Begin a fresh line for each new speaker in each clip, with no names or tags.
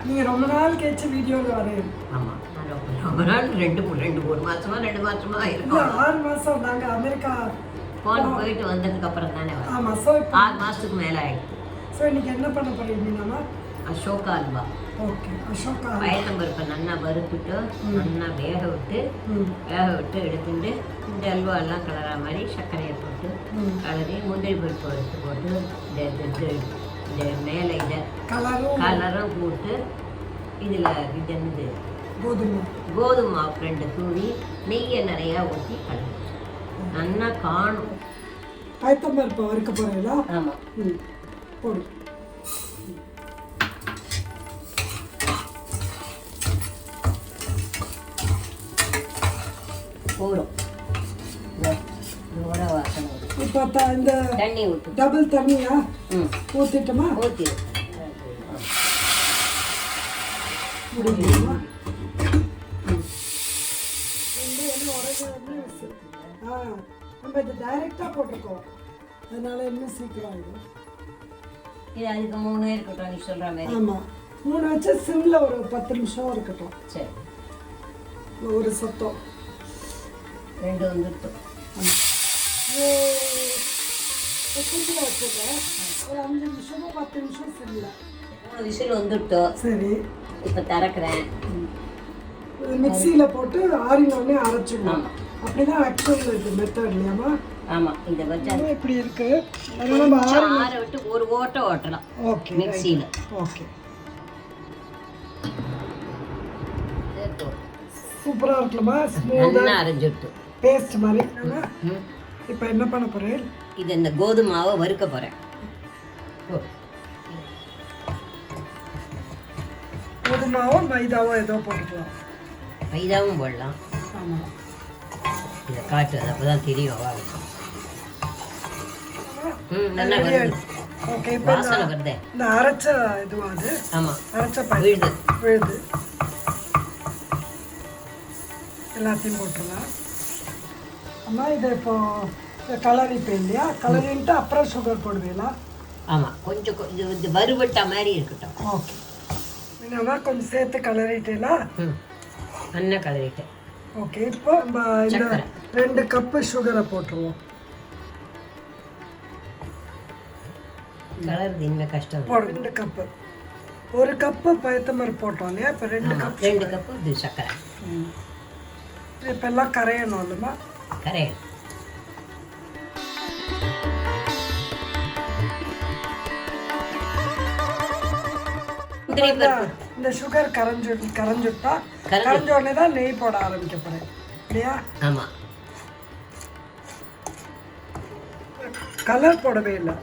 நீங்கள் ரொம்ப நாள் கழிச்சு வீடியோவில் வரேன்.
ஆமாம், ரொம்ப நாள் 2 மாதமா இருக்கும்.
6 மாதம் நாங்கள் அமெரிக்கா
போயிட்டு வந்ததுக்கு அப்புறம் தானே வரும்.
ஆமாம். ஸோ
6 மாதத்துக்கு மேலே ஆகிடும்.
ஸோ இன்னைக்கு என்ன பண்ண போகிறீங்கன்னா
அசோகா அல்வா.
ஓகே, அசோகா
பயத்தம்பருப்பை நல்லா வறுத்துட்டு நல்லா வேக விட்டு எடுத்துட்டு இந்த அல்வா எல்லாம் கலரா மாதிரி சர்க்கரையை போட்டு கலரி முந்திரி பருப்பு எடுத்து போட்டு இந்த மேலே இதை கலரும் போட்டு இதில் இது என்னது கோதுமை மாவு 2 தூவி நெய்யை நிறையா ஊற்றி கலந்து நல்லா காணும்.
பயத்தம்பருப்பை வறுக்க போகிறீங்களா?
ஆமாம்,
போடு.
போடும். வாசனை
இப்போ இந்த
தண்ணி ஊற்று.
டபுள் தண்ணியா ஊற்றிட்டோமா?
ஊற்றி
முடியுமா? நம்ம இது டைரெக்டாக போட்டிருக்கோம், அதனால இன்னும் சீக்கிரம் ஆகிடும்.
இது அதுக்கு 3 இருக்கட்டும் நீ சொல்கிற மாதிரி.
ஆமாம், 3 வச்சு சிம்மில் ஒரு 10 நிமிஷம் இருக்கட்டும்.
சரி,
ஒரு சத்தம்
2 வந்துட்டோம்.
சிம்மில் வச்சுருக்கேன் ஒரு 5 நிமிஷமோ 10 நிமிஷம் சிம்மில்.
3 விசில் வந்துட்டோம்.
சரி,
இப்போ திறக்கிறேன்.
மிக்சியில் போட்டு ஆறினோடனே அரைச்சிடலாம். அப்படிதான் ஆக்சுவல் இது மெத்தட் இல்லையாமா?
ஆமாம், இதை வச்சு
இப்படி இருக்கு. அதனால நம்ம
ஆற விட்டு ஒரு ஓட்டை ஓட்டலாம்.
ஓகே,
மிக்சியில்.
ஓகே, சூப்பராக இருக்குமா?
நல்லா அரைஞ்சிட்டு
பேஸ்ட் மாதிரி. இப்போ என்ன பண்ண போகிறேன்?
இது இந்த கோதுமை மாவை வறுக்க போகிறேன்.
கோதுமாவோ மைதாவோ ஏதோ போட்டுக்கலாம்.
மைதாவும் போடலாம்.
ஆமாம்,
இதை காட்டு, அது அப்போ தான் தெரியும். நல்லா வருது.
ஓகே, இப்போ
வாசனை வருதே.
இந்த அரைச்ச இதுவா அது?
ஆமாம்,
அரைச்ச விழுது எல்லாத்தையும் போட்டுடலாம். அம்மா இதை இப்போ கலரிப்பேன் இல்லையா? கலரின்ட்டு அப்புறம் சுகர் போடுவீங்களா?
ஆமாம், கொஞ்சம் இது வறுபட்ட மாதிரி இருக்கட்டும்.
ஓகே, நீங்கள் கொஞ்சம் சேர்த்து கலரிட்டீங்களா?
நல்லா கலரிட்டேன்.
ஓகே, இப்போ நம்ம இந்த 2 கப்பு சுகரை போட்டுருவோம்.
கலர் இனிமேல் கஷ்டம்.
2 கப்பு, 1 கப்பு பயத்தம்பருப்பு போட்டோம் இல்லையா? இப்போ 2
கப்பு இது சர்க்கரை.
இப்போ எல்லாம் கரையணும் இல்லைம்மா?
கரையணும்.
இந்த சுகர் கரைஞ்சுட்டா கரைஞ்ச உடனே தான் நெய் போட ஆரம்பிக்க போறேன் இல்லையா?
ஆமாம்,
கலர் போடவே இல்லை.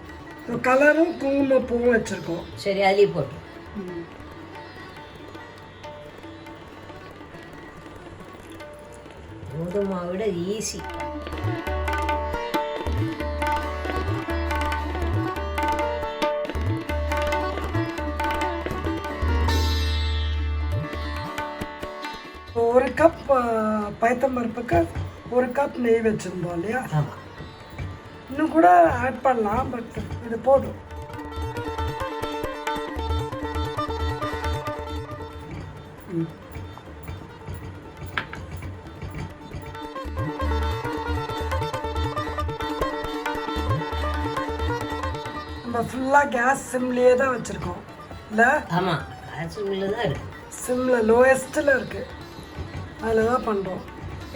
கலரும் குங்குமப்பூவும் வச்சிருக்கோம்.
சரி, அதுலேயே போட்டு. கோதுமை விட ஈஸி.
ஒரு கப் பயத்தம்பருப்புக்கு 1 கப் நெய் வச்சுருந்தோம் இல்லையா?
ஆமாம்,
இன்னும் கூட ஆட் பண்ணலாம், பட் இது போதும். நம்ம ஃபுல்லாக கேஸ் சிம்லேயே தான் வச்சுருக்கோம் இல்லை?
ஆமாம், சிம்மில் தான் இருக்குது.
சிம்மில் லோயஸ்ட்டில் இருக்குது, அதில் தான் பண்ணுறோம்.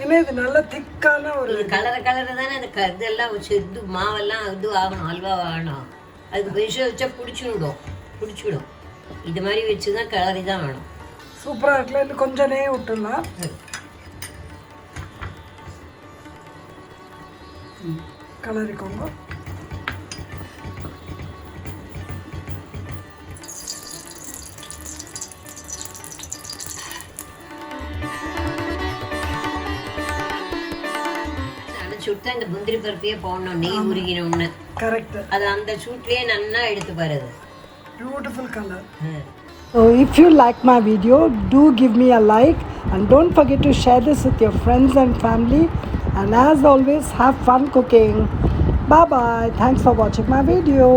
ஏன்னா இது நல்ல திக்கான ஒரு
கலரை தானே அந்த இதெல்லாம் வச்சு இது மாவெல்லாம் இது ஆகணும், அல்வா ஆகணும். அதுக்கு பெருசாக வச்சா பிடிச்சிடும். இது மாதிரி வச்சு தான் கலரி தான் வேணும்.
சூப்பராக இருக்குல்ல? இன்னும் கொஞ்சம் நெய் விட்டுடலாம். கலரிக்கோங்க.
சுட்டா இந்த முந்திரி பருப்பையே போடணும், நெய் உருகினோம்னு.
கரெக்ட்,
அது அந்த சூட்லேயே நல்லா எடுத்து பாருது.
Beautiful color. So if you like my video, do give me a like and don't forget to share this with your friends and family. And as always, have fun cooking. Bye bye. Thanks for watching my video.